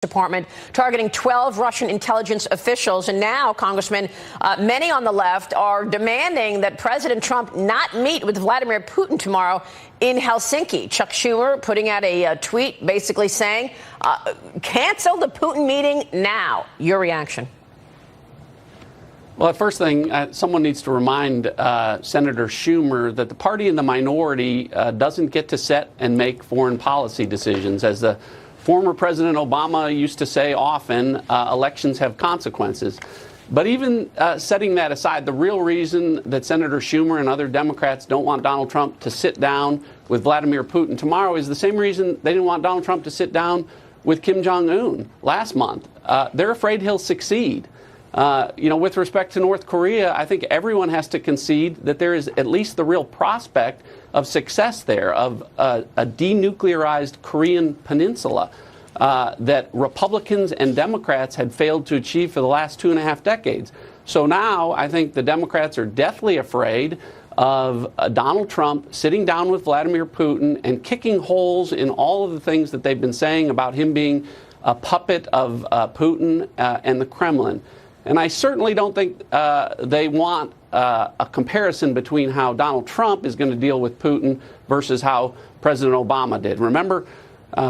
Department targeting 12 Russian intelligence officials. And now, Congressman, many on the left are demanding that President Trump not meet with Vladimir Putin tomorrow in Helsinki. Chuck Schumer putting out a tweet basically saying, cancel the Putin meeting now. Your reaction? Well, first thing, someone needs to remind Senator Schumer that the party in the minority doesn't get to set and make foreign policy decisions. As the former President Obama used to say often, elections have consequences. But even setting that aside, the real reason that Senator Schumer and other Democrats don't want Donald Trump to sit down with Vladimir Putin tomorrow is the same reason they didn't want Donald Trump to sit down with Kim Jong-un last month. They're afraid he'll succeed. With respect to North Korea, I think everyone has to concede that there is at least the real prospect of success there, of a denuclearized Korean peninsula that Republicans and Democrats had failed to achieve for the last 2.5 decades. So now I think the Democrats are deathly afraid of Donald Trump sitting down with Vladimir Putin and kicking holes in all of the things that they've been saying about him being a puppet of Putin and the Kremlin. And I certainly don't think they want a comparison between how Donald Trump is going to deal with Putin versus how President Obama did. Remember,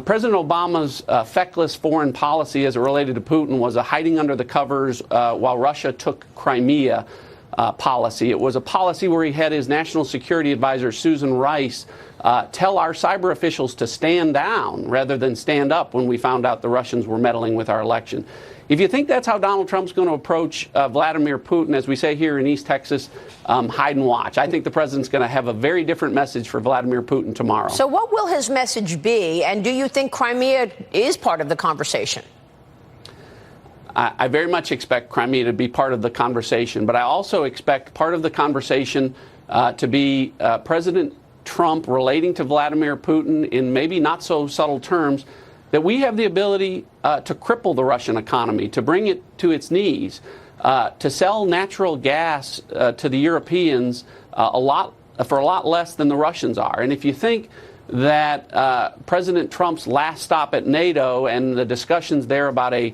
President Obama's feckless foreign policy as it related to Putin was a hiding under the covers while Russia took Crimea policy. It was a policy where he had his national security advisor, Susan Rice, tell our cyber officials to stand down rather than stand up when we found out the Russians were meddling with our election. If you think that's how Donald Trump's going to approach Vladimir Putin, as we say here in East Texas, hide and watch. I think the president's going to have a very different message for Vladimir Putin tomorrow. So what will his message be? And do you think Crimea is part of the conversation? I very much expect Crimea to be part of the conversation, but I also expect part of the conversation to be President Trump relating to Vladimir Putin in maybe not so subtle terms that we have the ability to cripple the Russian economy, to bring it to its knees, to sell natural gas to the Europeans for a lot less than the Russians are. And if you think that President Trump's last stop at NATO and the discussions there about a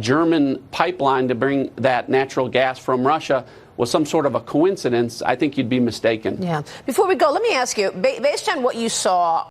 German pipeline to bring that natural gas from Russia was some sort of a coincidence, I think you'd be mistaken. Yeah. Before we go, let me ask you, based on what you saw